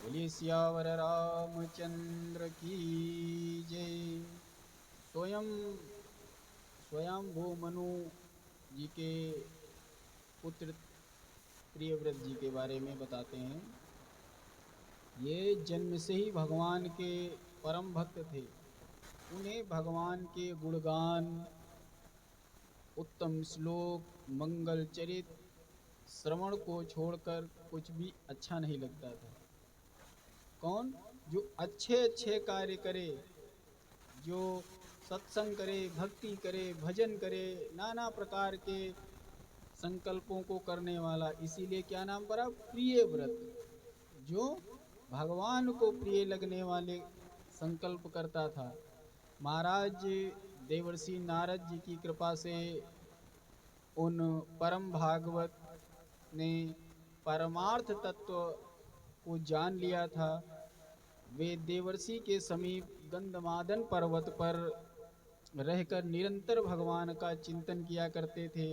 बोलिए सियावर रामचंद्र की जय। स्वयं स्वयंभू मनु जी के पुत्र प्रियव्रत जी के बारे में बताते हैं। ये जन्म से ही भगवान के परम भक्त थे। उन्हें भगवान के गुणगान, उत्तम श्लोक, मंगल चरित श्रवण को छोड़कर कुछ भी अच्छा नहीं लगता था। कौन? जो अच्छे अच्छे कार्य करे, जो सत्संग करे, भक्ति करे, भजन करे, नाना प्रकार के संकल्पों को करने वाला। इसीलिए क्या नाम पड़ा? प्रिय व्रत। जो भगवान को प्रिय लगने वाले संकल्प करता था। महाराज देवर्षि नारद जी की कृपा से उन परम भागवत ने परमार्थ तत्व को जान लिया था। वे देवर्षि के समीप गंधमादन पर्वत पर रहकर निरंतर भगवान का चिंतन किया करते थे।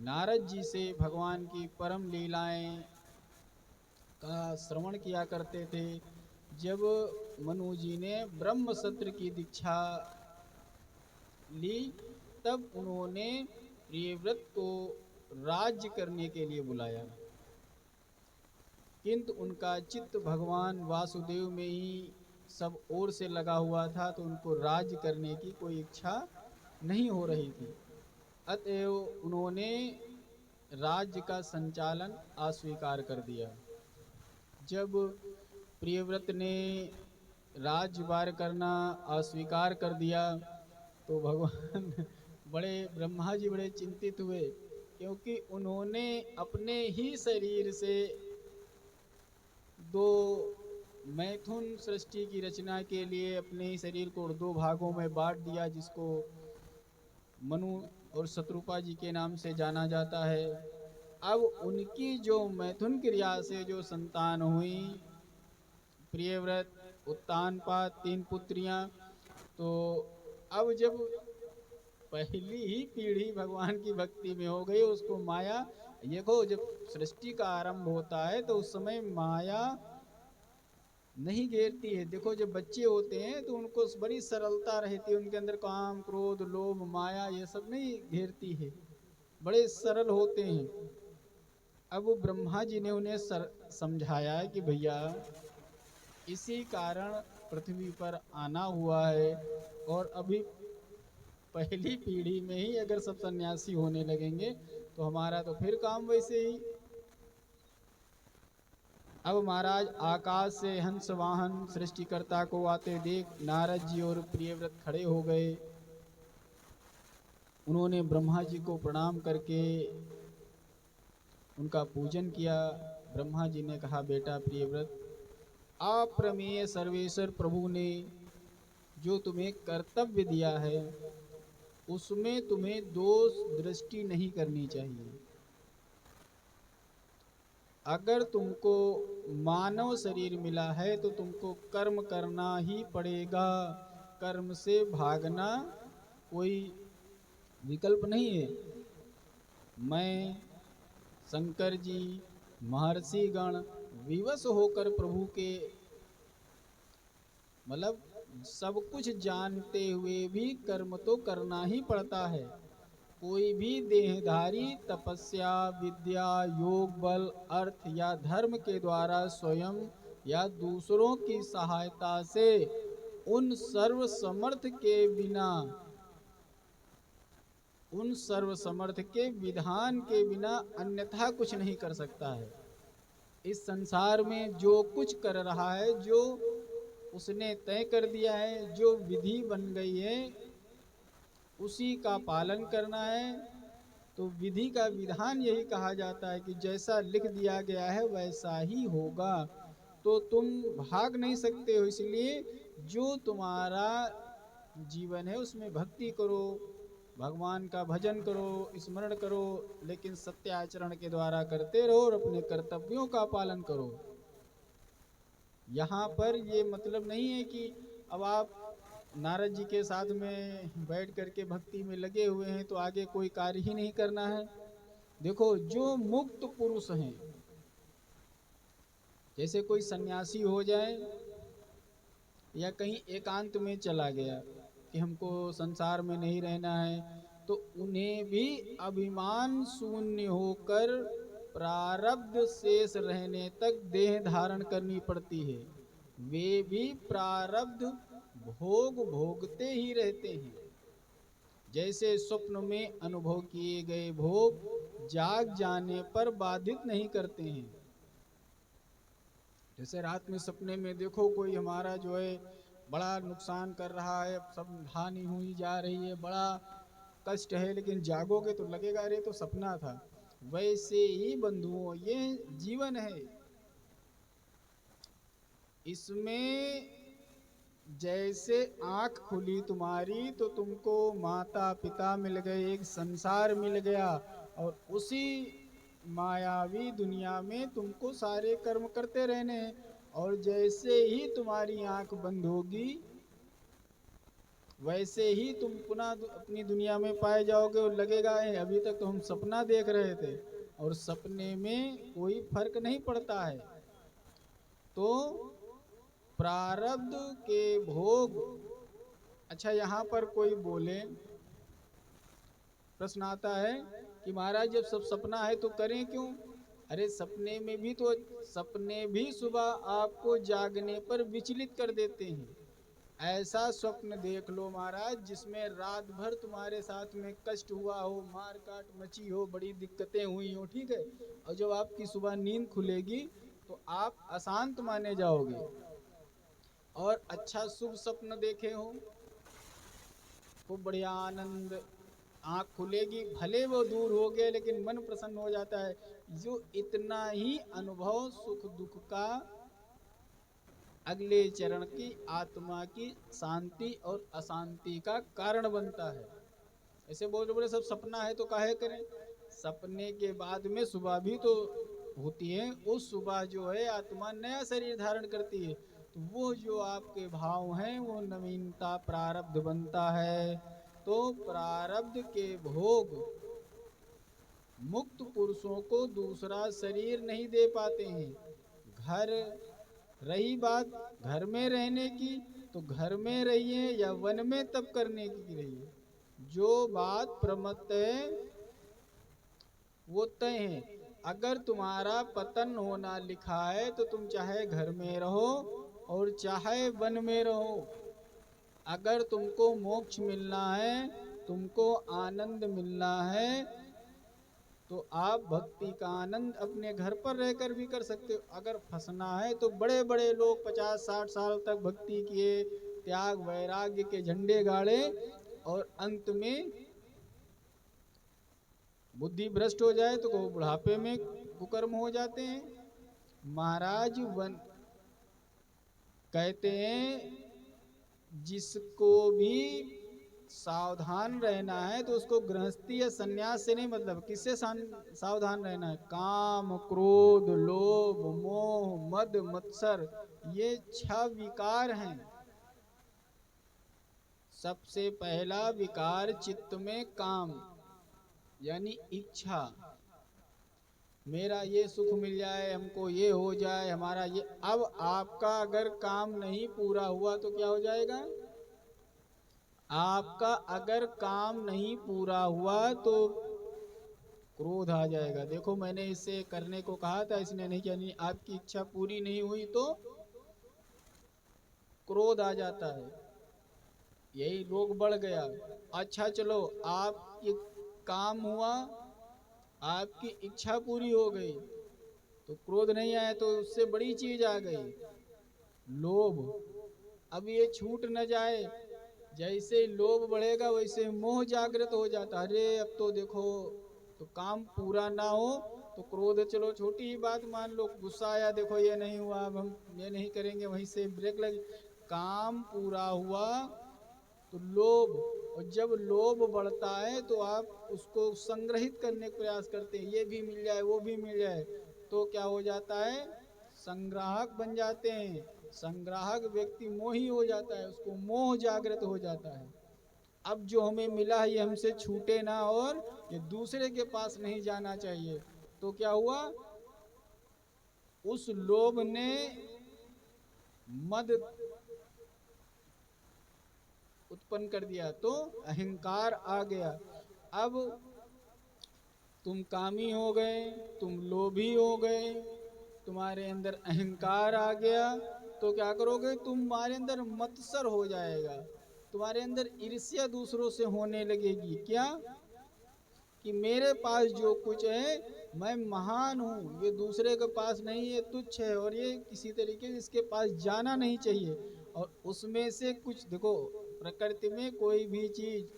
नारद जी से भगवान की परम लीलाएं का श्रवण किया करते थे। जब मनु जी ने ब्रह्म सत्र की दीक्षा ली, तब उन्होंने प्रियव्रत को राज्य करने के लिए बुलाया, किंतु उनका चित्त भगवान वासुदेव में ही सब ओर से लगा हुआ था, तो उनको राज्य करने की कोई इच्छा नहीं हो रही थी। अतएव उन्होंने राज्य का संचालन अस्वीकार कर दिया। जब प्रियव्रत ने राज्यभार करना अस्वीकार कर दिया, तो भगवान बड़े ब्रह्मा जी बड़े चिंतित हुए, क्योंकि उन्होंने अपने ही शरीर से दो मैथुन सृष्टि की रचना के लिए अपने ही शरीर को दो भागों में बांट दिया, जिसको मनु और शत्रुपा जी के नाम से जाना जाता है। अब उनकी जो मैथुन क्रिया से जो संतान हुई, प्रियव्रत, उत्तानपाद, 3 पुत्रियां, तो अब जब पहली ही पीढ़ी भगवान की भक्ति में हो गई, उसको माया, देखो जब सृष्टि का आरंभ होता है तो उस समय माया नहीं घेरती है। देखो जब बच्चे होते हैं तो उनको बड़ी सरलता रहती है, उनके अंदर काम, क्रोध, लोभ, माया ये सब नहीं घेरती है, बड़े सरल होते हैं। अब वो ब्रह्मा जी ने उन्हें समझाया कि भैया इसी कारण पृथ्वी पर आना हुआ है, और अभी पहली पीढ़ी में ही अगर सब सन्यासी होने लगेंगे तो हमारा तो फिर काम वैसे ही। अब महाराज आकाश से हंस वाहन सृष्टिकर्ता को आते देख नारद जी और प्रियव्रत खड़े हो गए। उन्होंने ब्रह्मा जी को प्रणाम करके उनका पूजन किया। ब्रह्मा जी ने कहा, बेटा प्रियव्रत, अप्रमेय सर्वेश्वर प्रभु ने जो तुम्हें कर्तव्य दिया है, उसमें तुम्हें दोष दृष्टि नहीं करनी चाहिए। अगर तुमको मानव शरीर मिला है तो तुमको कर्म करना ही पड़ेगा, कर्म से भागना कोई विकल्प नहीं है। मैं, शंकर जी, महर्षि गण विवश होकर प्रभु के, मतलब सब कुछ जानते हुए भी कर्म तो करना ही पड़ता है। कोई भी देहधारी तपस्या, विद्या, योग बल, अर्थ या धर्म के द्वारा स्वयं या दूसरों की सहायता से उन सर्व समर्थ के बिना, उन सर्व समर्थ के विधान के बिना अन्यथा कुछ नहीं कर सकता है। इस संसार में जो कुछ कर रहा है, जो उसने तय कर दिया है, जो विधि बन गई है, उसी का पालन करना है। तो विधि का विधान यही कहा जाता है कि जैसा लिख दिया गया है वैसा ही होगा, तो तुम भाग नहीं सकते हो। इसलिए जो तुम्हारा जीवन है उसमें भक्ति करो, भगवान का भजन करो, स्मरण करो, लेकिन सत्य आचरण के द्वारा करते रहो और अपने कर्तव्यों का पालन करो। यहाँ पर ये मतलब नहीं है कि अब आप नारद जी के साथ में बैठ करके भक्ति में लगे हुए हैं तो आगे कोई कार्य ही नहीं करना है। देखो जो मुक्त पुरुष हैं, जैसे कोई सन्यासी हो जाए या कहीं एकांत में चला गया कि हमको संसार में नहीं रहना है, तो उन्हें भी अभिमान शून्य होकर प्रारब्ध शेष रहने तक देह धारण करनी पड़ती है। वे भी प्रारब्ध भोग भोगते ही रहते हैं। जैसे स्वप्न में अनुभव किए गए भोग जाग जाने पर बाधित नहीं करते हैं। जैसे रात में सपने में देखो कोई हमारा जो है बड़ा नुकसान कर रहा है, सब हानि हुई जा रही है, बड़ा कष्ट है, लेकिन जागोगे तो लगेगा अरे तो सपना था। वैसे ही बंधुओं ये जीवन है, इसमें जैसे आंख खुली तुम्हारी तो तुमको माता पिता मिल गए, एक संसार मिल गया, और उसी मायावी दुनिया में तुमको सारे कर्म करते रहने हैं। और जैसे ही तुम्हारी आंख बंद होगी वैसे ही तुम पुनः अपनी दुनिया में पाए जाओगे, और लगेगा है अभी तक तो हम सपना देख रहे थे। और सपने में कोई फर्क नहीं पड़ता है। तो प्रारब्ध के भोग। अच्छा, यहाँ पर कोई बोले, प्रश्न आता है कि महाराज जब सब सपना है तो करें क्यों? अरे सपने में भी तो, सपने भी सुबह आपको जागने पर विचलित कर देते हैं। ऐसा स्वप्न देख लो महाराज जिसमें रात भर तुम्हारे साथ में कष्ट हुआ हो, मार काट मची हो, बड़ी दिक्कतें हुई हो, ठीक है, और जब आपकी सुबह नींद खुलेगी तो आप अशांत माने जाओगे। और अच्छा शुभ स्वप्न देखे हो, खूब बढ़िया आनंद, आँख खुलेगी, भले वो दूर हो गए लेकिन मन प्रसन्न हो जाता है। जो इतना ही अनुभव सुख दुख का अगले चरण की आत्मा की शांति और अशांति का कारण बनता है। ऐसे बोल बोले सब सपना है तो काहे करें? सपने के बाद में सुबह भी तो होती है, उस सुबह जो है आत्मा नया शरीर धारण करती है, तो वो जो आपके भाव हैं वो नवीनता प्रारब्ध बनता है। तो प्रारब्ध के भोग मुक्त पुरुषों को दूसरा शरीर नहीं दे पाते हैं। घर, रही बात घर में रहने की, तो घर में रहिए या वन में तप करने की रहिए, जो बात प्रमत्त है वो तय है। अगर तुम्हारा पतन होना लिखा है तो तुम चाहे घर में रहो और चाहे वन में रहो। अगर तुमको मोक्ष मिलना है, तुमको आनंद मिलना है, तो आप भक्ति का आनंद अपने घर पर रहकर भी कर सकते हो। अगर फंसना है तो बड़े बड़े लोग 50-60 साल तक भक्ति किए, त्याग वैराग्य के झंडे गाड़े, और अंत में बुद्धि भ्रष्ट हो जाए तो वो बुढ़ापे में कुकर्म हो जाते हैं। महाराज वन कहते हैं जिसको भी सावधान रहना है तो उसको गृहस्थी या सन्यास से नहीं मतलब, किससे सावधान रहना है? काम, क्रोध, लोभ, मोह, मद, मत्सर, ये 6 विकार हैं। सबसे पहला विकार चित्त में काम यानी इच्छा, मेरा ये सुख मिल जाए, हमको ये हो जाए, हमारा ये। अब आपका अगर काम नहीं पूरा हुआ तो क्या हो जाएगा? आपका अगर काम नहीं पूरा हुआ तो क्रोध आ जाएगा। देखो मैंने इसे करने को कहा था, इसने नहीं किया, नहीं, आपकी इच्छा पूरी नहीं हुई तो क्रोध आ जाता है, यही रोग बढ़ गया। अच्छा चलो, आपकी काम हुआ, आपकी इच्छा पूरी हो गई, तो क्रोध नहीं आया, तो उससे बड़ी चीज आ गई लोभ। अब ये छूट न जाए, जैसे लोभ बढ़ेगा वैसे मोह जागृत हो जाता। अरे अब तो देखो, तो काम पूरा ना हो तो क्रोध, चलो छोटी ही बात मान लो, गुस्सा आया, देखो ये नहीं हुआ, अब हम ये नहीं करेंगे, वहीं से ब्रेक लगी। काम पूरा हुआ तो लोभ, और जब लोभ बढ़ता है तो आप उसको संग्रहित करने का प्रयास करते हैं, ये भी मिल जाए वो भी मिल जाए, तो क्या हो जाता है? संग्राहक बन जाते हैं। संग्राहक व्यक्ति मोही हो जाता है, उसको मोह जागृत हो जाता है। अब जो हमें मिला है ये हमसे छूटे ना, और ये दूसरे के पास नहीं जाना चाहिए। तो क्या हुआ? उस लोभ ने मद उत्पन्न कर दिया तो अहंकार आ गया। अब तुम कामी हो गए, तुम लोभी हो गए, तुम्हारे अंदर अहंकार आ गया, तो क्या करोगे? तुम्हारे अंदर मत्सर हो जाएगा, तुम्हारे अंदर ईर्ष्या दूसरों से होने लगेगी। क्या? कि मेरे पास जो कुछ है मैं महान हूँ, ये दूसरे के पास नहीं है, तुच्छ है, और ये किसी तरीके से इसके पास जाना नहीं चाहिए। और उसमें से कुछ देखो, प्रकृति में कोई भी चीज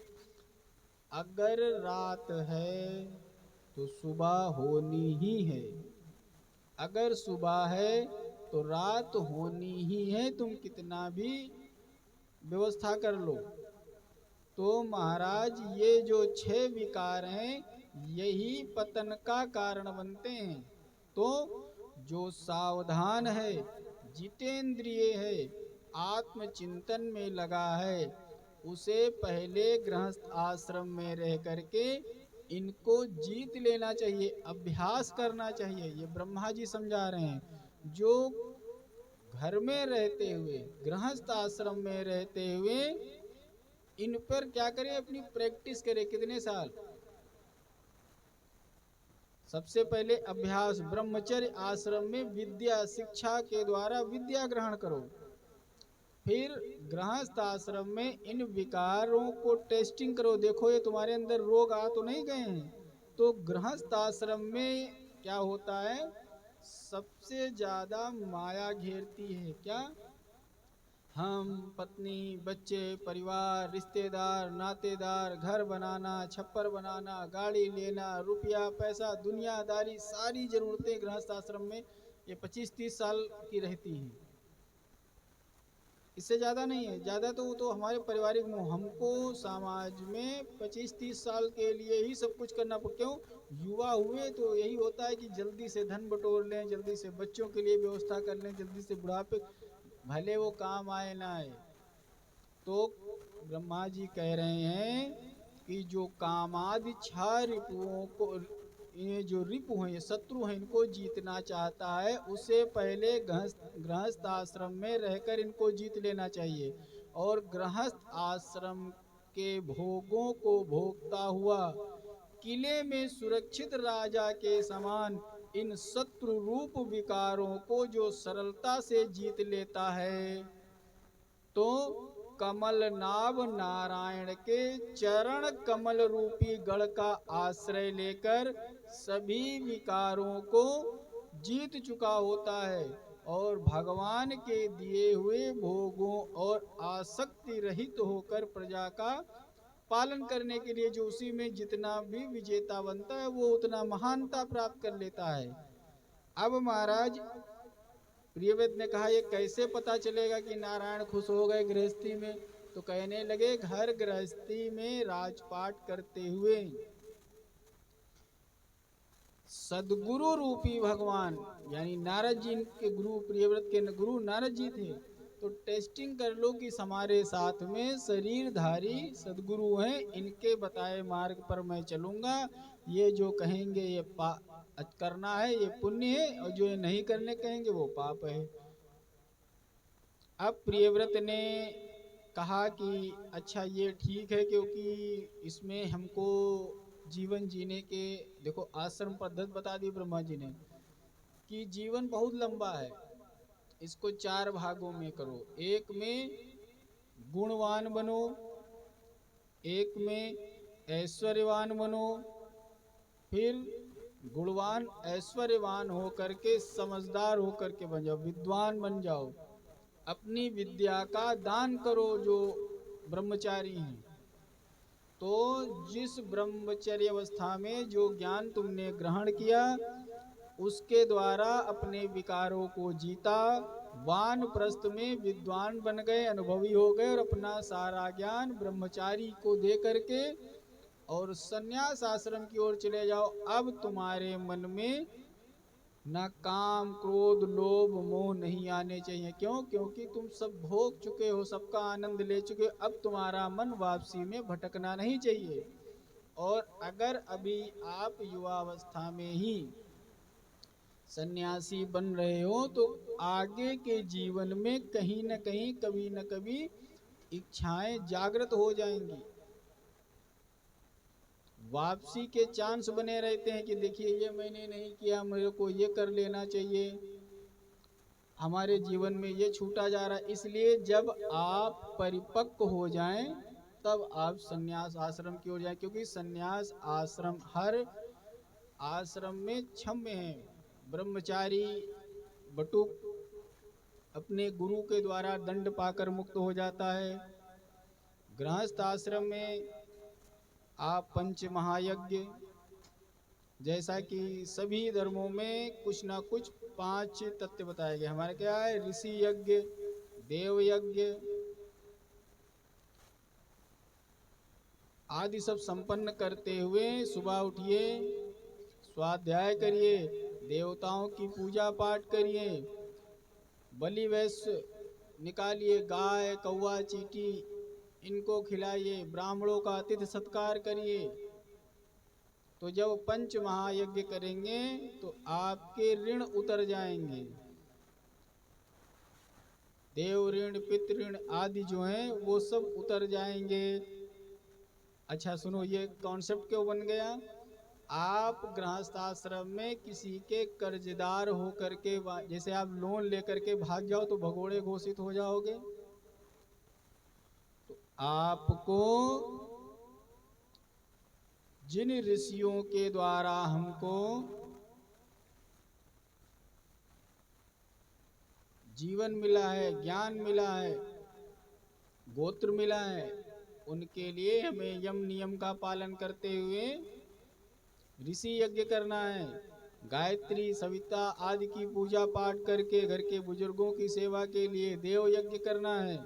अगर रात है तो सुबह होनी ही है, अगर सुबह है तो रात होनी ही है, तुम कितना भी व्यवस्था कर लो। तो महाराज ये जो 6 विकार हैं यही पतन का कारण बनते हैं। तो जो सावधान है, जितेंद्रिय है, आत्मचिंतन में लगा है, उसे पहले गृहस्थ आश्रम में रह करके इनको जीत लेना चाहिए, अभ्यास करना चाहिए। ये ब्रह्मा जी समझा रहे हैं। जो घर में रहते हुए, गृहस्थ आश्रम में रहते हुए इन पर क्या करें? अपनी प्रैक्टिस करें। कितने साल? सबसे पहले अभ्यास, ब्रह्मचर्य आश्रम में विद्या शिक्षा के द्वारा विद्या ग्रहण करो। फिर गृहस्थ आश्रम में इन विकारों को टेस्टिंग करो, देखो ये तुम्हारे अंदर रोग आ तो नहीं गए हैं। तो गृहस्थ आश्रम में क्या होता है? सबसे ज्यादा माया घेरती है। क्या? हम, पत्नी, बच्चे, परिवार, रिश्तेदार, नातेदार, घर बनाना, छप्पर बनाना, गाड़ी लेना, रुपया पैसा, दुनियादारी, सारी जरूरतें गृहस्थ आश्रम में ये 25-30 साल की रहती हैं। इससे ज़्यादा नहीं है। ज़्यादा तो वो तो हमारे पारिवारिक मोह, हमको समाज में 25-30 साल के लिए ही सब कुछ करना पड़। क्यों? युवा हुए तो यही होता है कि जल्दी से धन बटोर लें, जल्दी से बच्चों के लिए व्यवस्था कर लें, जल्दी से बुढ़ापे, भले वो काम आए ना आए। तो ब्रह्मा जी कह रहे हैं कि जो कामादि 6 रिपुओं को, ये जो रिपु हैं, ये शत्रु हैं, इनको जीतना चाहता है उसे पहले गृहस्थ आश्रम में रहकर इनको जीत लेना चाहिए। और गृहस्थ आश्रम के भोगों को भोगता हुआ किले में सुरक्षित राजा के समान इन शत्रु रूप विकारों को जो सरलता से जीत लेता है, तो कमल नाभ नारायण के चरण कमल रूपी गढ़ का आश्रय लेकर सभी विकारों को जीत चुका होता है, और भगवान के दिए हुए भोगों और आसक्ति रहित होकर प्रजा का पालन करने के लिए जो उसी में जितना भी विजेता बनता है वो उतना महानता प्राप्त कर लेता है। अब महाराज प्रियव्रत ने कहा, ये कैसे पता चलेगा कि नारायण खुश हो गए गृहस्थी में? तो कहने लगे, घर गृहस्थी में राजपाट करते हुए सदगुरु रूपी भगवान, यानी नारद जी के गुरु, प्रियव्रत के गुरु नारद जी थे। तो टेस्टिंग कर लो कि हमारे साथ में शरीरधारी सदगुरु हैं, इनके बताए मार्ग पर मैं चलूंगा, ये जो कहेंगे ये करना है ये पुण्य है, और जो ये नहीं करने कहेंगे वो पाप है। अब प्रियव्रत ने कहा कि अच्छा ये ठीक है, क्योंकि इसमें हमको जीवन जीने के, देखो आश्रम पद्धति बता दी ब्रह्मा जी ने कि जीवन बहुत लंबा है, इसको 4 भागों में करो। एक में गुणवान बनो, एक में ऐश्वर्यवान बनो, फिर गुणवान ऐश्वर्यवान होकर के समझदार होकर के बन जाओ, विद्वान बन जाओ, अपनी विद्या का दान करो जो ब्रह्मचारी हैं। तो जिस ब्रह्मचर्य अवस्था में जो ज्ञान तुमने ग्रहण किया उसके द्वारा अपने विकारों को जीता, वानप्रस्थ में विद्वान बन गए, अनुभवी हो गए, और अपना सारा ज्ञान ब्रह्मचारी को दे करके और सन्यास आश्रम की ओर चले जाओ। अब तुम्हारे मन में न काम क्रोध लोभ मोह नहीं आने चाहिए। क्यों? क्योंकि तुम सब भोग चुके हो, सबका आनंद ले चुके हो, अब तुम्हारा मन वापसी में भटकना नहीं चाहिए। और अगर अभी आप युवावस्था में ही सन्यासी बन रहे हो तो आगे के जीवन में कहीं न कहीं कभी न कभी इच्छाएं जागृत हो जाएंगी, वापसी के चांस बने रहते हैं कि देखिए ये मैंने नहीं किया, मेरे को ये कर लेना चाहिए, हमारे जीवन में ये छूटा जा रहा है। इसलिए जब आप परिपक्व हो जाएं तब आप संन्यास आश्रम की ओर जाएं, क्योंकि संन्यास आश्रम हर आश्रम में क्षम्य है। ब्रह्मचारी बटुक अपने गुरु के द्वारा दंड पाकर मुक्त हो जाता है। गृहस्थ आश्रम में आप पंच महायज्ञ, जैसा कि सभी धर्मों में कुछ ना कुछ 5 तत्व बताए गए, हमारे क्या है, ऋषि यज्ञ, देव यज्ञ आदि सब संपन्न करते हुए सुबह उठिए, स्वाध्याय करिए, देवताओं की पूजा पाठ करिए, बलि वैश्य निकालिए, गाय कौवा चींटी इनको खिलाइए, ब्राह्मणों का अतिथि सत्कार करिए। तो जब पंच महायज्ञ करेंगे तो आपके ऋण उतर जाएंगे, देव ऋण पितृ ऋण आदि जो हैं वो सब उतर जाएंगे। अच्छा सुनो, ये कॉन्सेप्ट क्यों बन गया, आप गृहस्थ आश्रम में किसी के कर्जदार होकर के, जैसे आप लोन लेकर के भाग जाओ तो भगोड़े घोषित हो जाओगे। तो आपको जिन ऋषियों के द्वारा हमको जीवन मिला है, ज्ञान मिला है, गोत्र मिला है, उनके लिए हमें यम नियम का पालन करते हुए ऋषि यज्ञ करना है। गायत्री सविता आदि की पूजा पाठ करके घर के बुजुर्गों की सेवा के लिए देव यज्ञ करना है।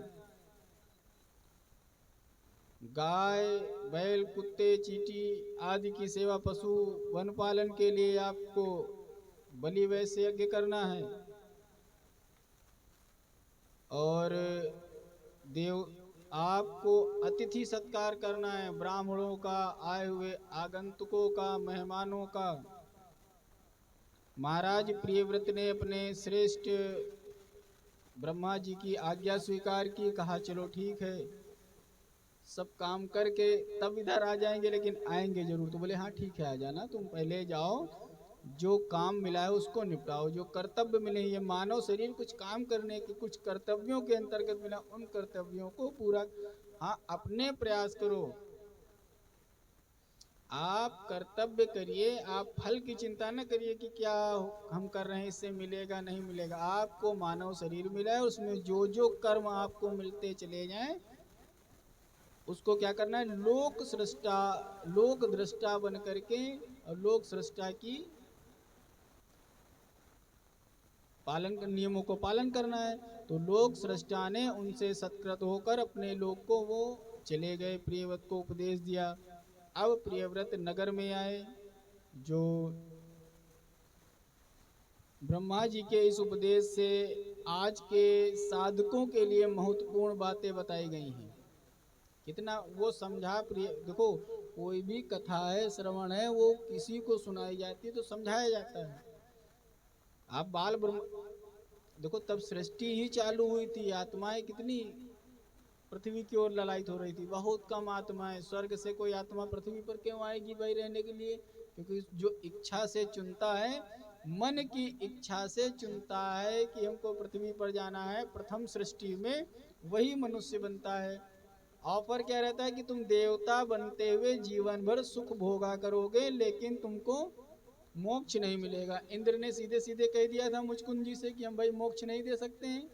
गाय बैल कुत्ते चींटी आदि की सेवा, पशु वन पालन के लिए आपको बलि वैश्य यज्ञ करना है। और देव आपको अतिथि सत्कार करना है, ब्राह्मणों का, आए हुए आगंतुकों का, मेहमानों का। महाराज प्रियव्रत ने अपने श्रेष्ठ ब्रह्मा जी की आज्ञा स्वीकार की, कहा चलो ठीक है सब काम करके तब इधर आ जाएंगे, लेकिन आएंगे जरूर। तो बोले हाँ ठीक है आ जाना, तुम पहले जाओ, जो काम मिला है उसको निपटाओ, जो कर्तव्य मिले, ये मानव शरीर कुछ काम करने के कुछ कर्तव्यों के अंतर्गत मिला, उन कर्तव्यों को पूरा, हाँ अपने प्रयास करो, आप कर्तव्य करिए, आप फल की चिंता न करिए कि क्या हम कर रहे हैं इससे मिलेगा नहीं मिलेगा। आपको मानव शरीर मिला है, उसमें जो जो कर्म आपको मिलते चले जाएं उसको क्या करना है, लोक सृष्टा लोक दृष्टा बन करके और लोक सृष्टा की पालन नियमों को पालन करना है। तो लोक सृष्टा ने उनसे सत्कृत होकर अपने लोक को वो चले गए, प्रियव्रत को उपदेश दिया। अब प्रियव्रत नगर में आए, जो ब्रह्मा जी के इस उपदेश से आज के साधकों के लिए महत्वपूर्ण बातें बताई गई हैं। कितना वो समझा, प्रिय देखो कोई भी कथा है, श्रवण है, वो किसी को सुनाई जाती है तो समझाया जाता है। आप बाल ब्रह्म देखो, तब सृष्टि ही चालू हुई थी, आत्माएं कितनी पृथ्वी की ओर ललायित हो रही थी, बहुत कम आत्माएं, स्वर्ग से कोई आत्मा पृथ्वी पर क्यों आएगी भाई रहने के लिए, क्योंकि जो इच्छा से चुनता है, मन की इच्छा से चुनता है कि हमको पृथ्वी पर जाना है, प्रथम सृष्टि में वही मनुष्य बनता है। ऑफर क्या रहता है कि तुम देवता बनते हुए जीवन भर सुख भोगा करोगे, लेकिन तुमको मोक्ष नहीं मिलेगा। इंद्र ने सीधे सीधे कह दिया था मुचकुंद जी से कि हम भाई मोक्ष नहीं दे सकते हैं,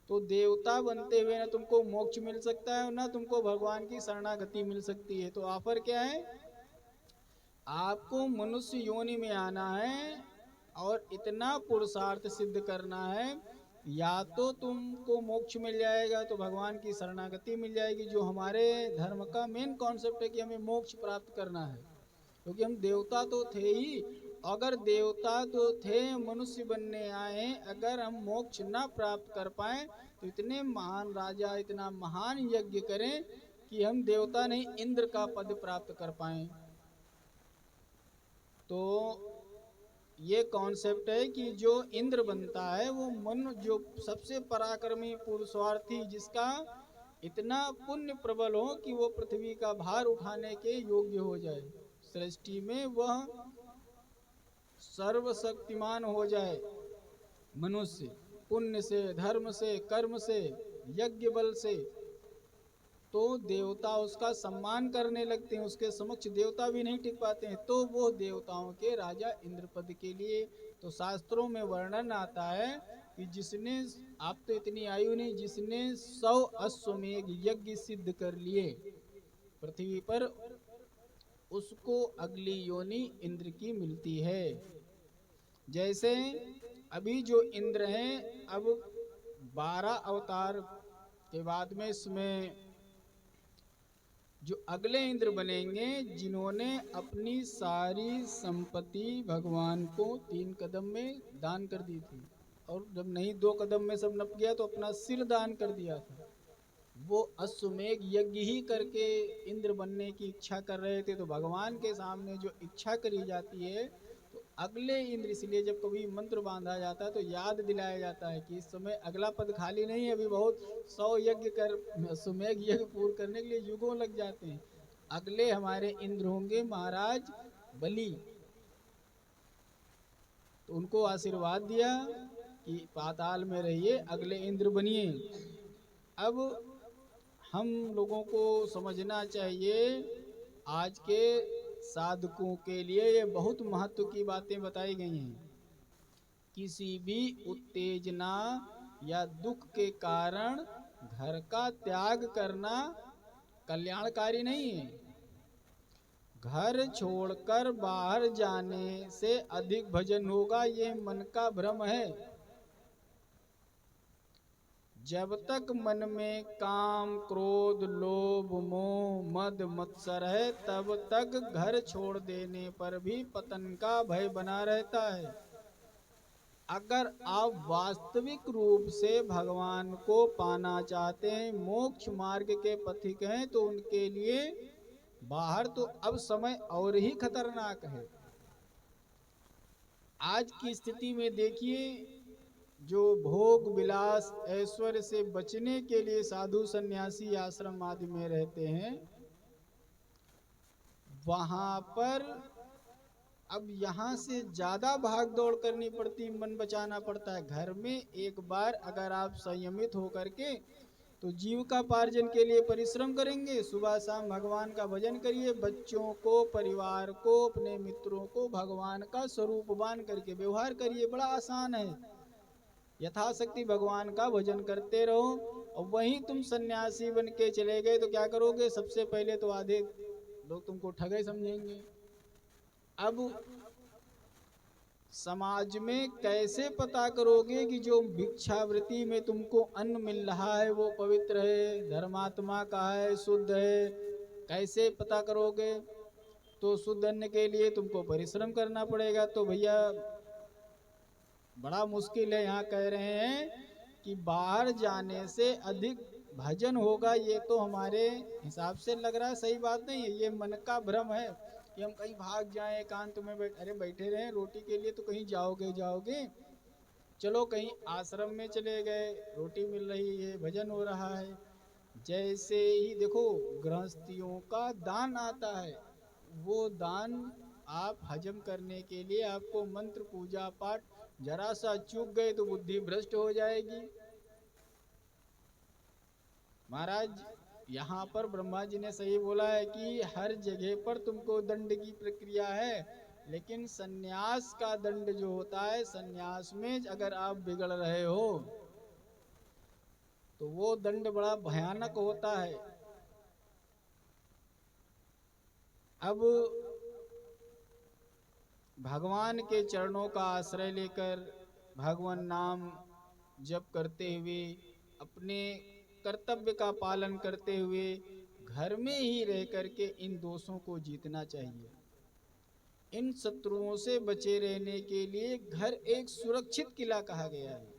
तो देवता बनते हुए ना तुमको मोक्ष मिल सकता है ना तुमको भगवान की शरणागति मिल सकती है। तो ऑफर क्या है, आपको मनुष्य योनि में आना है और इतना पुरुषार्थ सिद्ध करना है, या तो तुमको मोक्ष मिल जाएगा तो भगवान की शरणागति मिल जाएगी, जो हमारे धर्म का मेन कॉन्सेप्ट है कि हमें मोक्ष प्राप्त करना है, क्योंकि हम देवता तो थे ही, अगर देवता तो थे मनुष्य बनने आए, अगर हम मोक्ष ना प्राप्त कर पाए तो इतने महान राजा इतना महान यज्ञ करें कि हम देवता नहीं इंद्र का पद प्राप्त कर पाए। तो ये कॉन्सेप्ट है कि जो इंद्र बनता है वो मन जो सबसे पराक्रमी पुरुषार्थी, जिसका इतना पुण्य प्रबल हो कि वो पृथ्वी का भार उठाने के योग्य हो जाए, सृष्टि में वह सर्वशक्तिमान हो जाए। मनुष्य पुण्य से, धर्म से, कर्म से, यज्ञ बल से, तो देवता उसका सम्मान करने लगते हैं, उसके समक्ष देवता भी नहीं टिक पाते हैं। तो वो देवताओं के राजा इंद्रपद के लिए तो शास्त्रों में वर्णन आता है कि जिसने, आप तो इतनी आयु नहीं, जिसने 100 अश्वमेघ यज्ञ सिद्ध कर लिए पृथ्वी पर, उसको अगली योनि इंद्र की मिलती है। जैसे अभी जो इंद्र हैं, अब 12 अवतार के बाद में इसमें जो अगले इंद्र बनेंगे, जिन्होंने अपनी सारी संपत्ति भगवान को 3 कदम में दान कर दी थी, और जब नहीं 2 कदम में सब नप गया तो अपना सिर दान कर दिया था। वो अश्वमेघ यज्ञ ही करके इंद्र बनने की इच्छा कर रहे थे। तो भगवान के सामने जो इच्छा करी जाती है, तो अगले इंद्र, इसलिए जब कभी मंत्र बांधा जाता है तो याद दिलाया जाता है कि इस समय अगला पद खाली नहीं है, अभी बहुत 100 यज्ञ कर, अश्वमेघ यज्ञ पूर्ण करने के लिए युगों लग जाते हैं। अगले हमारे इंद्र होंगे महाराज बलि। तो उनको आशीर्वाद दिया कि पाताल में रहिए, अगले इंद्र बनिए। अब हम लोगों को समझना चाहिए, आज के साधकों के लिए ये बहुत महत्व की बातें बताई गई हैं। किसी भी उत्तेजना या दुख के कारण घर का त्याग करना कल्याणकारी नहीं है। घर छोड़कर बाहर जाने से अधिक भजन होगा, ये मन का भ्रम है। जब तक मन में काम, क्रोध, लोभ, मोह, मद, मत्सर है, तब तक घर छोड़ देने पर भी पतन का भय बना रहता है। अगर आप वास्तविक रूप से भगवान को पाना चाहते हैं, मोक्ष मार्ग के पथिक हैं, तो उनके लिए बाहर तो अब समय और ही खतरनाक है। आज की स्थिति में देखिए, जो भोग विलास ऐश्वर्य से बचने के लिए साधु सन्यासी आश्रम आदि में रहते हैं, वहां पर अब यहाँ से ज्यादा भाग दौड़ करनी पड़ती, मन बचाना पड़ता है। घर में एक बार अगर आप संयमित होकर के तो जीविकापार्जन के लिए परिश्रम करेंगे, सुबह शाम भगवान का भजन करिए, बच्चों को, परिवार को, अपने मित्रों को भगवान का स्वरूप मान करके व्यवहार करिए, बड़ा आसान है। यथाशक्ति भगवान का भजन करते रहो। और वहीं तुम सन्यासी बन के चले गए तो क्या करोगे? सबसे पहले तो आधे लोग तुमको ठगे समझेंगे। अब समाज में कैसे पता करोगे कि जो भिक्षावृत्ति में तुमको अन्न मिल रहा है वो पवित्र है, धर्मात्मा का है, शुद्ध है? कैसे पता करोगे? तो शुद्ध अन्न के लिए तुमको परिश्रम करना पड़ेगा। तो भैया बड़ा मुश्किल है। यहाँ कह रहे हैं कि बाहर जाने से अधिक भजन होगा। ये तो हमारे हिसाब से लग रहा है सही बात नहीं है, ये मन का भ्रम है कि हम कहीं भाग जाएं, एकांत में अरे बैठे रहें रोटी के लिए, तो कहीं जाओगे, चलो कहीं आश्रम में चले गए, रोटी मिल रही है, भजन हो रहा है। जैसे ही देखो गृहस्थियों का दान आता है, वो दान आप हजम करने के लिए आपको मंत्र पूजा पाठ, जरा सा चूक गए तो बुद्धि भ्रष्ट हो जाएगी। महाराज यहाँ पर ब्रह्मा जी ने सही बोला है कि हर जगह पर तुमको दंड की प्रक्रिया है, लेकिन सन्यास का दंड जो होता है, सन्यास में अगर आप बिगड़ रहे हो तो वो दंड बड़ा भयानक होता है। अब भगवान के चरणों का आश्रय लेकर भगवान नाम जप करते हुए, अपने कर्तव्य का पालन करते हुए, घर में ही रह करके इन दोषों को जीतना चाहिए। इन शत्रुओं से बचे रहने के लिए घर एक सुरक्षित किला कहा गया है।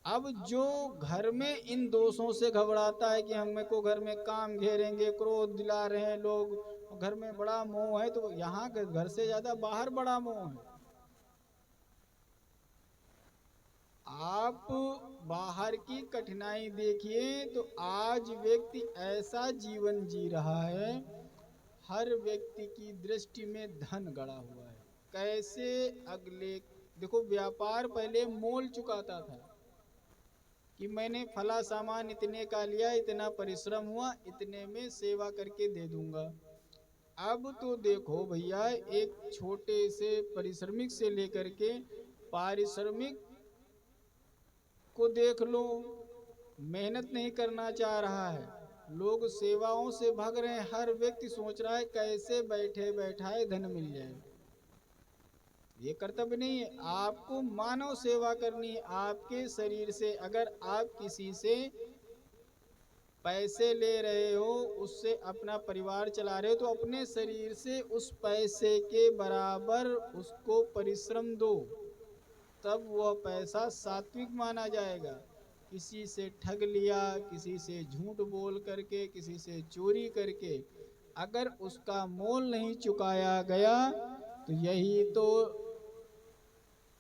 अब जो घर में इन दोषों से घबराता है कि हमें को घर में काम घेरेंगे, क्रोध दिला रहे हैं लोग, घर में बड़ा मोह है, तो यहाँ घर से ज्यादा बाहर बड़ा मोह है। आप बाहर की कठिनाई देखिए तो आज व्यक्ति ऐसा जीवन जी रहा है, हर व्यक्ति की दृष्टि में धन गड़ा हुआ है। कैसे अगले, देखो व्यापार पहले मोल चुकाता था कि मैंने फला सामान इतने का लिया, इतना परिश्रम हुआ, इतने में सेवा करके दे दूंगा। अब तो देखो भैया, एक छोटे से परिश्रमिक से लेकर के पारिश्रमिक को देख लो, मेहनत नहीं करना चाह रहा है, लोग सेवाओं से भाग रहे हैं। हर व्यक्ति सोच रहा है कैसे बैठे बैठाए धन मिल जाए। ये कर्तव्य नहीं है, आपको मानव सेवा करनी है। आपके शरीर से अगर आप किसी से पैसे ले रहे हो, उससे अपना परिवार चला रहे हो, तो अपने शरीर से उस पैसे के बराबर उसको परिश्रम दो, तब वह पैसा सात्विक माना जाएगा। किसी से ठग लिया, किसी से झूठ बोल करके, किसी से चोरी करके अगर उसका मोल नहीं चुकाया गया, तो यही तो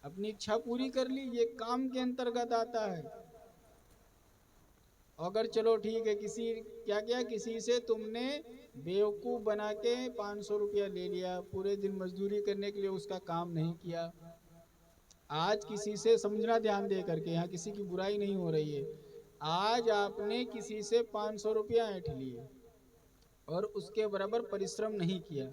अपनी इच्छा पूरी कर ली, ये काम के अंतर्गत आता है। अगर चलो ठीक है, किसी क्या किया, किसी से तुमने बेवकूफ बना के 500 रुपया ले लिया, पूरे दिन मजदूरी करने के लिए उसका काम नहीं किया। आज किसी से समझना ध्यान दे करके, यहाँ किसी की बुराई नहीं हो रही है, आज आपने किसी से 500 रुपया ऐंठ लिए और उसके बराबर परिश्रम नहीं किया,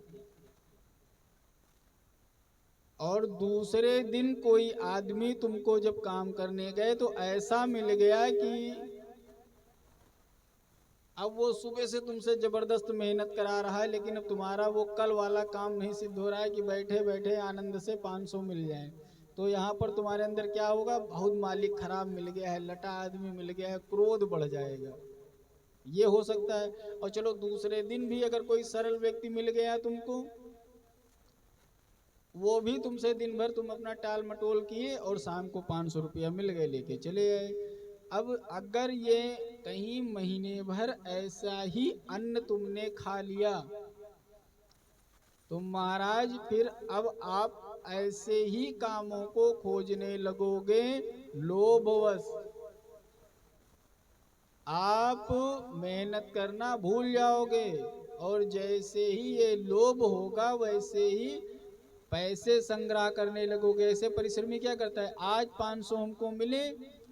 और दूसरे दिन कोई आदमी तुमको जब काम करने गए तो ऐसा मिल गया कि अब वो सुबह से तुमसे जबरदस्त मेहनत करा रहा है, लेकिन अब तुम्हारा वो कल वाला काम नहीं सिद्ध हो रहा है कि बैठे बैठे आनंद से 500 मिल जाए। तो यहाँ पर तुम्हारे अंदर क्या होगा, बहुत मालिक खराब मिल गया है, लटा आदमी मिल गया है, क्रोध बढ़ जाएगा, ये हो सकता है। और चलो दूसरे दिन भी अगर कोई सरल व्यक्ति मिल गया तुमको, वो भी तुमसे दिन भर तुम अपना टाल मटोल किए और शाम को 500 रुपया मिल गए, लेके चले आए। अब अगर ये कहीं महीने भर ऐसा ही अन्न तुमने खा लिया, तो महाराज फिर अब आप ऐसे ही कामों को खोजने लगोगे, लोभवश। आप मेहनत करना भूल जाओगे, और जैसे ही ये लोभ होगा वैसे ही पैसे संग्रह करने लगोगे। ऐसे परिश्रमी क्या करता है, आज 500 हमको मिले,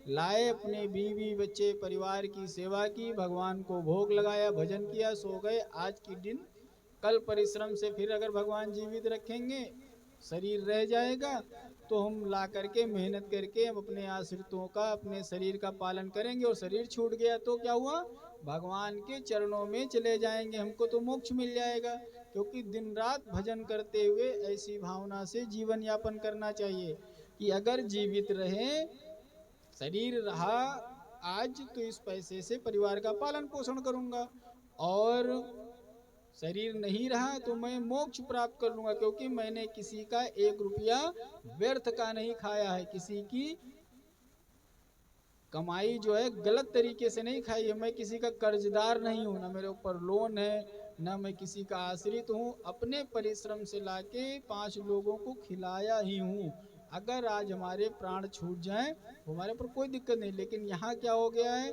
लाए, अपने बीवी बच्चे परिवार की सेवा की, भगवान को भोग लगाया, भजन किया, सो गए, आज की दिन। कल परिश्रम से फिर अगर भगवान जीवित रखेंगे, शरीर रह जाएगा, तो हम ला करके मेहनत करके हम अपने आश्रितों का, अपने शरीर का पालन करेंगे, और शरीर छूट गया तो क्या हुआ, भगवान के चरणों में चले जाएंगे, हमको तो मोक्ष मिल जाएगा। क्योंकि दिन रात भजन करते हुए ऐसी भावना से जीवन यापन करना चाहिए कि अगर जीवित रहे, शरीर रहा आज, तो इस पैसे से परिवार का पालन पोषण करूंगा, और शरीर नहीं रहा तो मैं मोक्ष प्राप्त कर लूंगा, क्योंकि मैंने किसी का 1 रुपया व्यर्थ का नहीं खाया है, किसी की कमाई जो है गलत तरीके से नहीं खाई है। मैं किसी का कर्जदार नहीं हूँ, ना मेरे ऊपर लोन है, ना मैं किसी का आश्रित हूँ, अपने परिश्रम से लाके 5 लोगों को खिलाया ही हूँ। अगर आज हमारे प्राण छूट जाएं तो हमारे पर कोई दिक्कत नहीं। लेकिन यहाँ क्या हो गया है,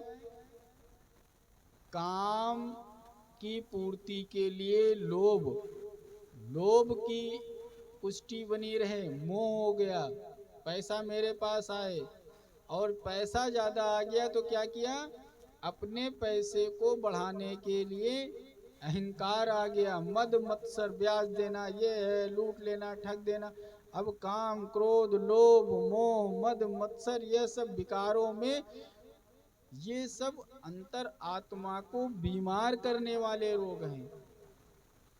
काम की पूर्ति के लिए लोभ, लोभ की पुष्टि बनी रहे, मोह हो गया, पैसा मेरे पास आए, और पैसा ज्यादा आ गया तो क्या किया, अपने पैसे को बढ़ाने के लिए अहंकार आ गया, मद मत्सर, ब्याज देना, ये है, लूट लेना, ठग देना। अब काम, क्रोध, लोभ, मोह, मद मत्सर, ये सब विकारों में, ये सब अंतर आत्मा को बीमार करने वाले रोग हैं।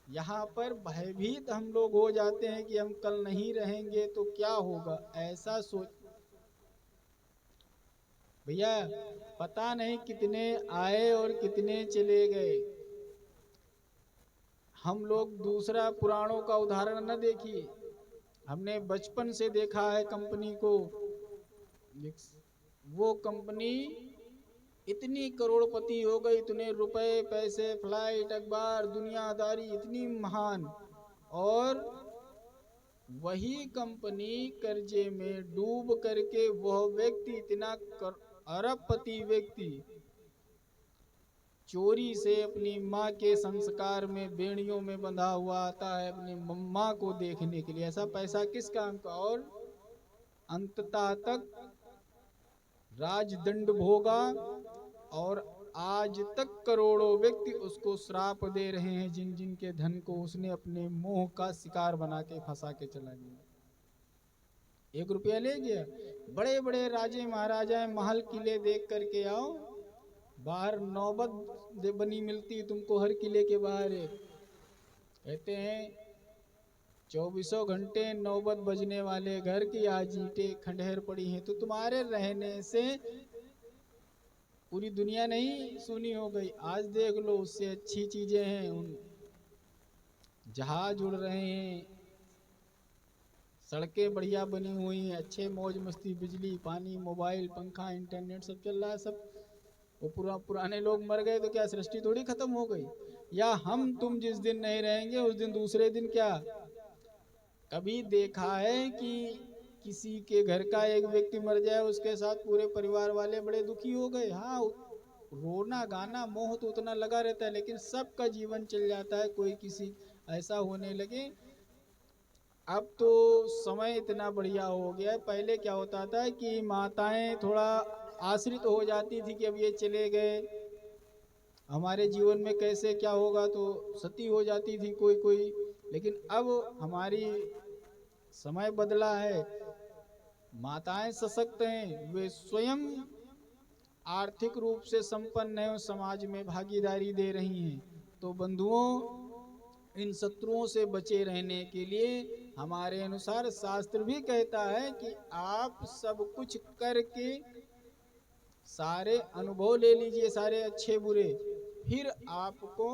यहाँ पर भयभीत हम लोग हो जाते हैं कि हम कल नहीं रहेंगे तो क्या होगा, ऐसा सोच। भैया पता नहीं कितने आए और कितने चले गए। हम लोग दूसरा पुराणों का उदाहरण न देखिए, हमने बचपन से देखा है कंपनी को। वो कंपनी इतनी करोड़पति हो गई, इतने रुपए पैसे, फ्लाइट, अखबार, दुनियादारी इतनी महान, और वही कंपनी कर्जे में डूब करके वह व्यक्ति इतना अरबपति व्यक्ति चोरी से अपनी माँ के संस्कार में बेड़ियों में बंधा हुआ आता है अपनी मम्मा को देखने के लिए। ऐसा पैसा किस काम का? और अंततः तक राजदंड भोगा, और आज तक करोड़ों व्यक्ति उसको श्राप दे रहे हैं जिन जिन के धन को उसने अपने मोह का शिकार बना के फंसा के चला गया। 1 रुपया ले गया। बड़े बड़े राजे महाराजा महल किले देख करके आओ, बाहर नौबत बनी मिलती तुमको हर किले के बाहर। कहते हैं 24 घंटे नौबत बजने वाले घर की आज ईंटें खंडहर पड़ी हैं, तो तुम्हारे रहने से पूरी दुनिया नहीं सुनी हो गई। आज देख लो, उससे अच्छी चीजें हैं, उन जहाज उड़ रहे हैं, सड़कें बढ़िया बनी हुई हैं, अच्छे मौज मस्ती, बिजली, पानी, मोबाइल, पंखा, इंटरनेट सब चल रहा है सब। वो पुराने लोग मर गए तो क्या सृष्टि थोड़ी खत्म हो गई? या हम तुम जिस दिन नहीं रहेंगे उस दिन दूसरे दिन क्या? कभी देखा है कि किसी के घर का एक व्यक्ति मर जाए उसके साथ पूरे परिवार वाले बड़े दुखी हो गए? हाँ, रोना गाना मोह तो उतना लगा रहता है, लेकिन सबका जीवन चल जाता है, कोई किसी ऐसा होने लगे। अब तो समय इतना बढ़िया हो गया है। पहले क्या होता था कि माताएं थोड़ा आश्रित हो जाती थी कि अब ये चले गए, हमारे जीवन में कैसे क्या होगा, तो सती हो जाती थी कोई कोई। लेकिन अब हमारी समय बदला है, माताएं सशक्त हैं, वे स्वयं आर्थिक रूप से संपन्न है और समाज में भागीदारी दे रही हैं। तो बंधुओं, इन शत्रुओं से बचे रहने के लिए हमारे अनुसार शास्त्र भी कहता है कि आप सब कुछ करके सारे अनुभव ले लीजिए, सारे अच्छे बुरे, फिर आपको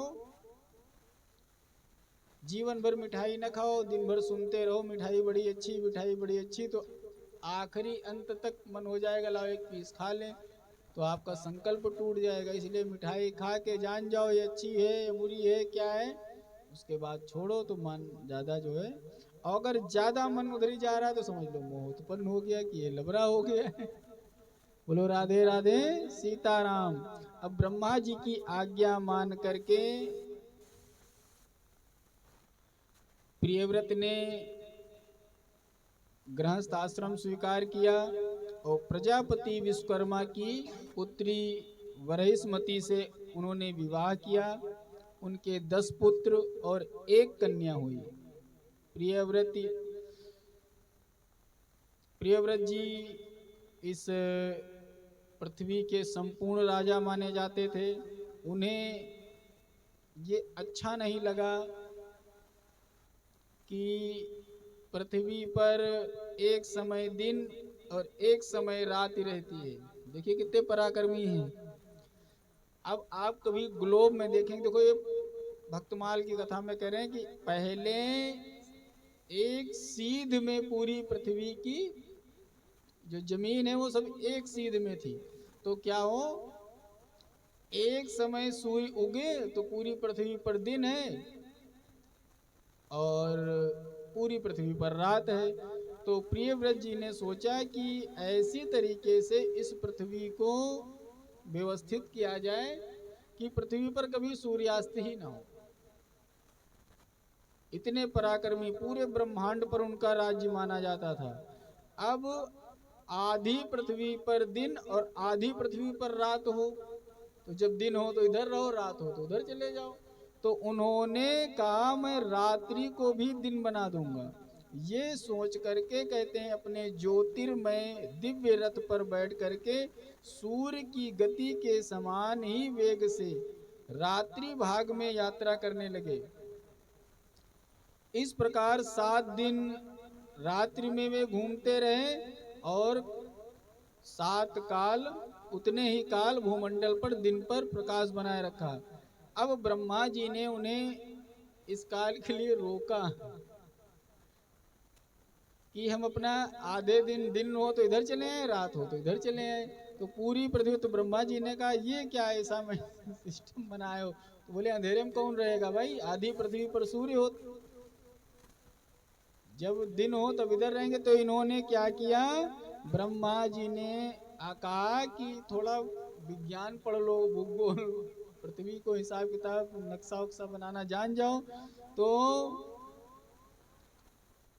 जीवन भर मिठाई न खाओ, दिन भर सुनते रहो मिठाई बड़ी अच्छी, मिठाई बड़ी अच्छी, तो आखिरी अंत तक मन हो जाएगा लाओ एक पीस खा लें, तो आपका संकल्प टूट जाएगा। इसलिए मिठाई खा के जान जाओ ये अच्छी है ये बुरी है क्या है, उसके बाद छोड़ो तो मन ज्यादा जो है, अगर ज्यादा मन उधर ही जा रहा है तो समझ लो मोह उत्पन्न हो गया कि ये लबरा हो गया है। बोलो राधे राधे सीताराम। अब ब्रह्मा जी की आज्ञा मान करके प्रियव्रत ने गृहस्थ आश्रम स्वीकार किया और प्रजापति विश्वकर्मा की पुत्री वरहिष्मति से उन्होंने विवाह किया। उनके 10 पुत्र और 1 कन्या हुई। प्रियव्रत जी इस पृथ्वी के संपूर्ण राजा माने जाते थे। उन्हें ये अच्छा नहीं लगा कि पृथ्वी पर एक समय दिन और एक समय रात रहती है। देखिए कितने पराक्रमी हैं। अब आप कभी ग्लोब में देखेंगे, देखो ये भक्तमाल की कथा में कह रहे हैं कि पहले एक सीध में पूरी पृथ्वी की जो जमीन है वो सब एक सीध में थी, तो क्या हो, एक समय सूर्य उगे तो पूरी पृथ्वी पर दिन है और पूरी पृथ्वी पर रात है। तो प्रियव्रत जी ने सोचा कि ऐसी तरीके से इस पृथ्वी को व्यवस्थित किया जाए कि पृथ्वी पर कभी सूर्यास्त ही ना हो। इतने पराक्रमी, पूरे ब्रह्मांड पर उनका राज्य माना जाता था। अब आधी पृथ्वी पर दिन और आधी पृथ्वी पर रात हो, तो जब दिन हो तो इधर रहो, रात हो तो उधर चले जाओ। तो उन्होंने कहा मैं रात्रि को भी दिन बना दूंगा। ये सोच करके कहते हैं अपने ज्योतिर्मय दिव्य रथ पर बैठ करके सूर्य की गति के समान ही वेग से रात्रि भाग में यात्रा करने लगे। इस प्रकार 7 दिन रात्रि में वे घूमते रहे और 7 काल, उतने ही काल भूमंडल पर दिन पर प्रकाश बनाए रखा। अब ब्रह्मा जी ने उन्हें इस काल के लिए रोका कि हम अपना आधे दिन हो तो इधर चले आए, रात हो तो इधर चले आए। तो पूरी पृथ्वी, तो ब्रह्मा जी ने कहा ये क्या ऐसा मैं सिस्टम बनाए हो? तो बोले अंधेरे में कौन रहेगा भाई, आधी पृथ्वी पर सूर्य हो, जब दिन हो तब इधर रहेंगे। तो इन्होंने क्या किया, ब्रह्मा जी ने कहा कि थोड़ा विज्ञान पढ़ लो, भूगोल, पृथ्वी को हिसाब किताब नक्शा उक्सा बनाना जान जाओ। तो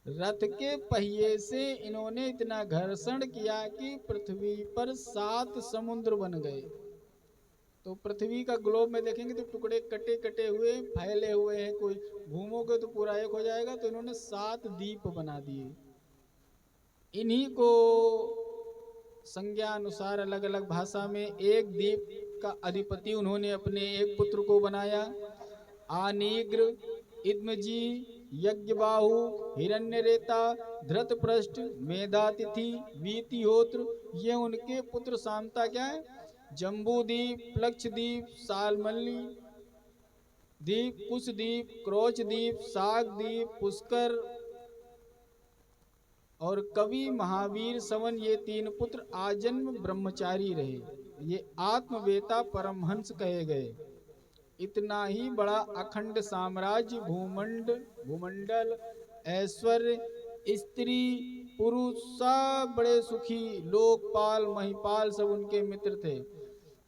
रथ के पहिए से इन्होंने इतना घर्षण किया कि पृथ्वी पर 7 समुद्र बन गए। तो पृथ्वी का ग्लोब में देखेंगे तो टुकड़े कटे कटे हुए फैले हुए हैं, कोई घूमोगे तो पूरा एक हो जाएगा। तो इन्होंने 7 द्वीप बना दिए। इन्हीं को संज्ञा अनुसार अलग अलग भाषा में एक द्वीप का अधिपति उन्होंने अपने एक पुत्र को बनाया। आनीग्र, इद्मजी, यज्ञबाहु, हिरण्यरेता, धृतपृष्ठ, मेधातिथि, वीतिहोत्र, ये उनके पुत्र। सामता क्या है, जम्बूद्वीप, लक्षद्वीप, सालमली द्वीप, कुशद्वीप, क्रोचद्वीप, शाकद्वीप, पुष्कर और कवि, महावीर, सवन, ये 3 पुत्र आजन्म ब्रह्मचारी रहे। ये आत्मवेता परमहंस कहे गए। इतना ही बड़ा अखंड साम्राज्य, भूमंडल, ऐश्वर्य, स्त्री पुरुष सब बड़े सुखी, लोकपाल महिपाल सब उनके मित्र थे।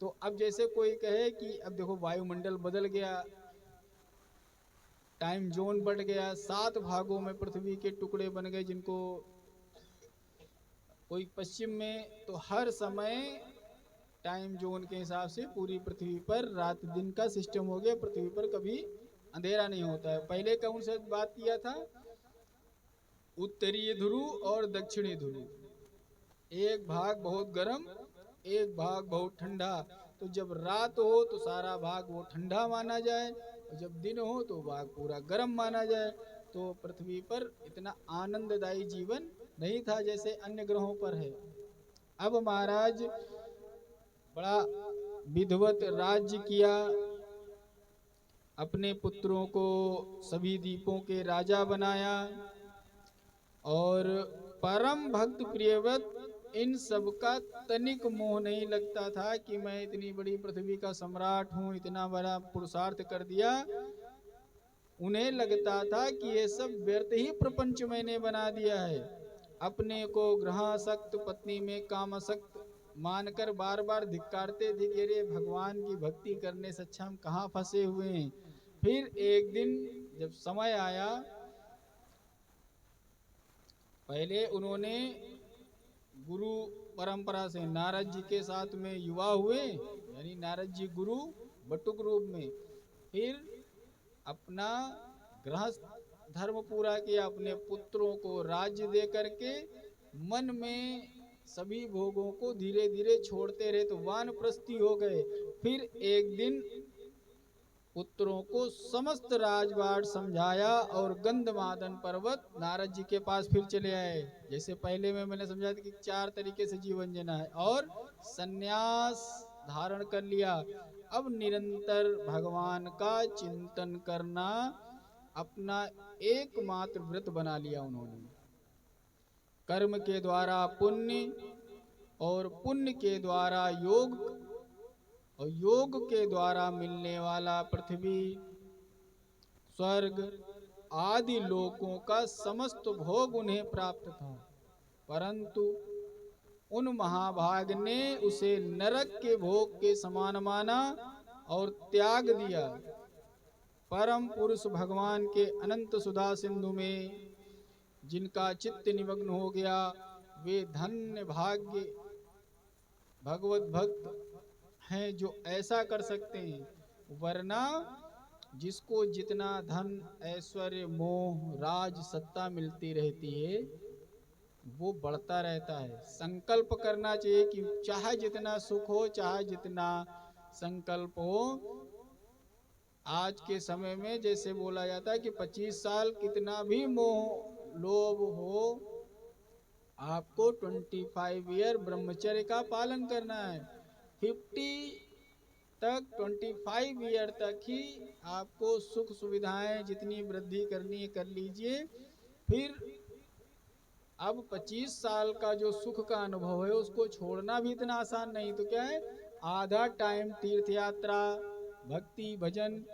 तो अब जैसे कोई कहे कि अब देखो वायुमंडल बदल गया, टाइम जोन बढ़ गया, 7 भागों में पृथ्वी के टुकड़े बन गए, जिनको कोई पश्चिम में, तो हर समय टाइम जोन के हिसाब से पूरी पृथ्वी पर रात दिन का सिस्टम हो गया। पृथ्वी पर कभी अंधेरा नहीं होता है। पहले कौन सा बात किया था, उत्तरीय ध्रुव और दक्षिणी ध्रुव, एक भाग बहुत गर्म, एक भाग बहुत ठंडा। तो जब रात हो तो सारा भाग वो ठंडा माना जाए, और जब दिन हो तो भाग पूरा गर्म माना जाए। तो पृथ्वी पर इतना आनंददायी जीवन नहीं था जैसे अन्य ग्रहों पर है। अब महाराज बड़ा विधिवत राज्य किया, अपने पुत्रों को सभी द्वीपों के राजा बनाया, और परम भक्त प्रियव्रत इन सब का तनिक मोह नहीं लगता था कि मैं इतनी बड़ी पृथ्वी का सम्राट हूं, इतना बड़ा पुरुषार्थ कर दिया। उन्हें लगता था कि ये सब व्यर्थ ही प्रपंच मैंने बना दिया है। अपने को ग्रहासक्त, पत्नी में कामासक्त मानकर बार बार धिक्कारते थे कि अरे भगवान की भक्ति करने से अच्छा हम कहाँ फंसे हुए हैं। फिर एक दिन जब समय आया, पहले उन्होंने गुरु परंपरा से नारद जी के साथ में युवा हुए, यानी नारद जी गुरु बटुक रूप में। फिर अपना गृहस्थ धर्म पूरा किया, अपने पुत्रों को राज्य दे करके मन में सभी भोगों को धीरे धीरे छोड़ते रहे, तो वानप्रस्थी हो गए। फिर एक दिन पुत्रों को समस्त राजवाड़ समझाया और गंधमादन पर्वत नारद जी के पास फिर चले आए। जैसे पहले में मैंने समझाया था कि 4 तरीके से जीवन जीना है, और सन्यास धारण कर लिया। अब निरंतर भगवान का चिंतन करना अपना एकमात्र व्रत बना लिया उन्होंने। कर्म के द्वारा पुण्य, और पुण्य के द्वारा योग, और योग के द्वारा मिलने वाला पृथ्वी, स्वर्ग आदि लोकों का समस्त भोग उन्हें प्राप्त था। परंतु उन महाभाग ने उसे नरक के भोग के समान माना और त्याग दिया। परम पुरुष भगवान के अनंत सुधा सिंधु में जिनका चित्त निमग्न हो गया, वे धन्य भाग्य भगवत भक्त हैं जो ऐसा कर सकते हैं। वरना जिसको जितना धन, ऐश्वर्य, मोह, राज, सत्ता मिलती रहती है, वो बढ़ता रहता है। संकल्प करना चाहिए कि चाहे जितना सुख हो, चाहे जितना संकल्प हो। आज के समय में जैसे बोला जाता है कि 25 साल कितना भी मोह लोभ हो, आपको 25 ईयर ब्रह्मचर्य का पालन करना है। 50 तक, 25 ईयर तक ही आपको सुख सुविधाएं जितनी वृद्धि करनी है कर लीजिए। फिर अब 25 साल का जो सुख का अनुभव है उसको छोड़ना भी इतना आसान नहीं। तो क्या है, आधा टाइम तीर्थ यात्रा, भक्ति, भजन,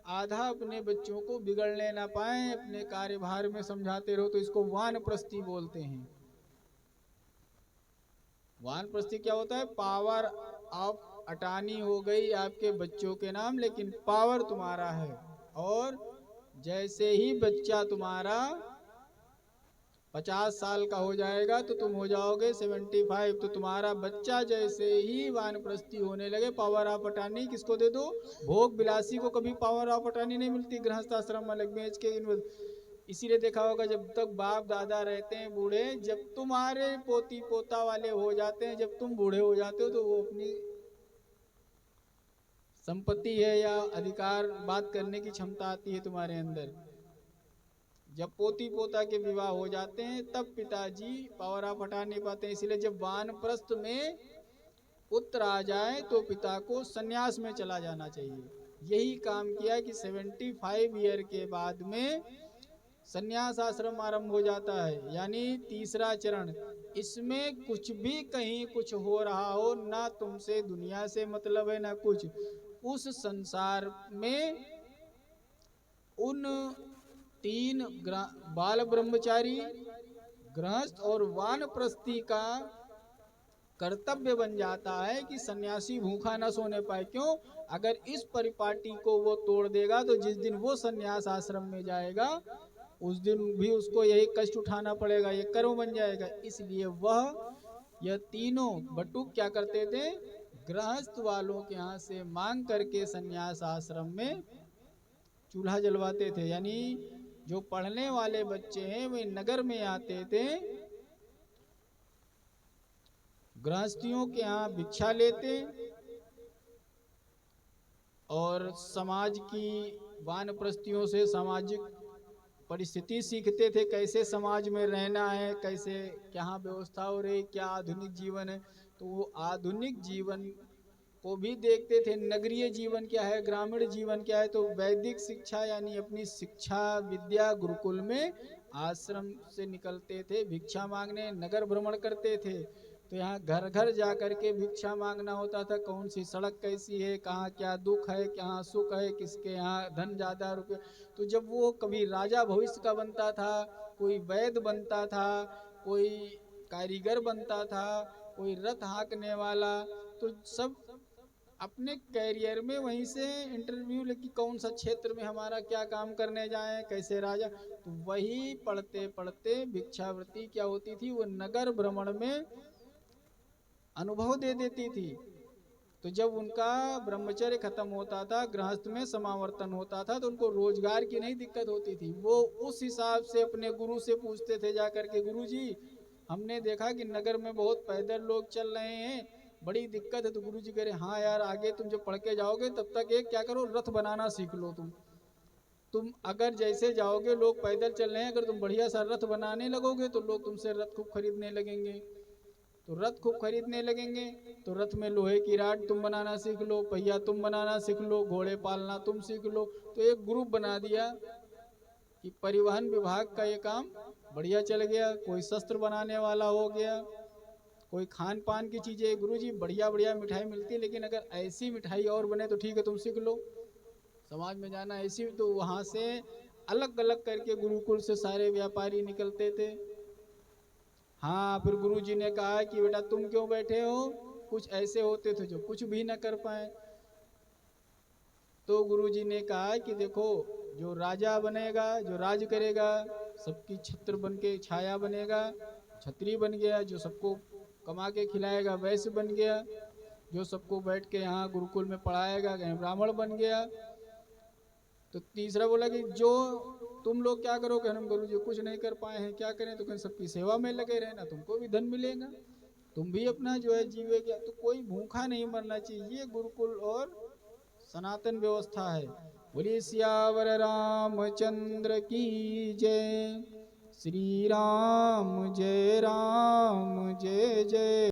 आधा अपने बच्चों को बिगड़ने ना पाए अपने कार्यभार में समझाते रहो। तो इसको वानप्रस्थी बोलते हैं। वानप्रस्थी क्या होता है, पावर ऑफ अटानी हो गई आपके बच्चों के नाम, लेकिन पावर तुम्हारा है। और जैसे ही बच्चा तुम्हारा 50 साल का हो जाएगा तो तुम हो जाओगे 75। तो तुम्हारा बच्चा जैसे ही वानप्रस्थी होने लगे, पावर ऑफ अटानी किसको दे दो, भोग विलासी को कभी पावर ऑफ अटानी नहीं मिलती गृहस्थ आश्रम में बेच के। इसीलिए देखा होगा जब तक बाप दादा रहते हैं बूढ़े, जब तुम्हारे पोती पोता वाले हो जाते हैं, जब तुम बूढ़े हो जाते हो, तो वो अपनी संपत्ति है या अधिकार बात करने की क्षमता आती है तुम्हारे अंदर। जब पोती पोता के विवाह हो जाते हैं तब पिताजी पावर ऑफ हटा नहीं पाते हैं। इसलिए जब वानप्रस्थ में पुत्र आ जाए तो पिता को सन्यास में चला जाना चाहिए। यही काम किया कि 75 ईयर के बाद में सन्यास आश्रम आरंभ हो जाता है, यानी तीसरा चरण। इसमें कुछ भी कहीं कुछ हो रहा हो, ना तुमसे दुनिया से मतलब है ना कुछ, उस संसार में उन 3 बाल ब्रह्मचारी, गृहस्थ और वानप्रस्थी का कर्तव्य बन जाता है कि सन्यासी भूखा न सोने पाए। क्यों, अगर इस परिपाटी को वो तोड़ देगा तो जिस दिन वो सन्यास आश्रम में जाएगा उस दिन भी उसको यही कष्ट उठाना पड़ेगा, ये कर्म बन जाएगा। इसलिए वह यह तीनों बटुक क्या करते थे, गृहस्थ वालों के यहाँ से मांग करके सन्यास आश्रम में चूल्हा जलवाते थे। यानी जो पढ़ने वाले बच्चे हैं वे नगर में आते थे, गृहस्थियों के यहाँ भिक्षा लेते और समाज की वानप्रस्थियों से सामाजिक परिस्थिति सीखते थे, कैसे समाज में रहना है, कैसे क्या व्यवस्था हो रही, क्या आधुनिक जीवन है। तो वो आधुनिक जीवन को भी देखते थे, नगरीय जीवन क्या है, ग्रामीण जीवन क्या है। तो वैदिक शिक्षा यानी अपनी शिक्षा विद्या गुरुकुल में आश्रम से निकलते थे, भिक्षा मांगने नगर भ्रमण करते थे। तो यहाँ घर घर जा करके भिक्षा मांगना होता था, कौन सी सड़क कैसी है, कहाँ क्या दुख है, कहाँ सुख है, किसके यहाँ धन ज़्यादा रुपये। तो जब वो कभी राजा भविष्य का बनता था, कोई वैद्य बनता था, कोई कारीगर बनता था, कोई रथ हाँकने वाला, तो सब अपने कैरियर में वहीं से इंटरव्यू लेके कौन सा क्षेत्र में हमारा क्या काम करने जाए, कैसे राजा। तो वही पढ़ते पढ़ते भिक्षावृत्ति क्या होती थी, वो नगर भ्रमण में अनुभव दे देती थी। तो जब उनका ब्रह्मचर्य खत्म होता था, गृहस्थ में समावर्तन होता था, तो उनको रोजगार की नहीं दिक्कत होती थी। वो उस हिसाब से अपने गुरु से पूछते थे जाकर के, गुरु जी हमने देखा कि नगर में बहुत पैदल लोग चल रहे हैं, बड़ी दिक्कत है। तो गुरु जी कह रहे हाँ यार, आगे तुम जब पढ़ के जाओगे तब तक एक क्या करो, रथ बनाना सीख लो। तुम अगर जैसे जाओगे लोग पैदल चल रहे हैं, अगर तुम बढ़िया सा रथ बनाने लगोगे तो लोग तुमसे रथ खूब खरीदने लगेंगे। तो रथ खूब खरीदने लगेंगे तो रथ में लोहे की राड तुम बनाना सीख लो, पहिया तुम बनाना सीख लो, घोड़े पालना तुम सीख लो। तो एक ग्रुप बना दिया कि परिवहन विभाग का ये काम बढ़िया चल गया। कोई शस्त्र बनाने वाला हो गया, कोई खान पान की चीजें, गुरुजी बढ़िया बढ़िया मिठाई मिलती है, लेकिन अगर ऐसी मिठाई और बने तो ठीक है तुम सीख लो, समाज में जाना ऐसी। तो वहां से अलग अलग करके गुरुकुल से सारे व्यापारी निकलते थे। हाँ, फिर गुरुजी ने कहा कि बेटा तुम क्यों बैठे हो, कुछ ऐसे होते थे जो कुछ भी न कर पाए। तो गुरुजी ने कहा कि देखो, जो राजा बनेगा, जो राज करेगा, सबकी छत्र बन के छाया बनेगा, छत्री बन गया। जो सबको कमा के खिलाएगा वैश्य बन गया। जो सबको बैठ के यहाँ गुरुकुल में पढ़ाएगा कहीं ब्राह्मण बन गया। तो तीसरा बोला कि जो तुम लोग क्या करोगे, हम गुरु जी कुछ नहीं कर पाए हैं, क्या करें। तो कहीं सबकी सेवा में लगे रहना, तुमको भी धन मिलेगा, तुम भी अपना जो है जीवे। क्या तो कोई भूखा नहीं मरना चाहिए। ये गुरुकुल और सनातन व्यवस्था है। बोलिए सियावर रामचंद्र की जय। श्री राम जय जय।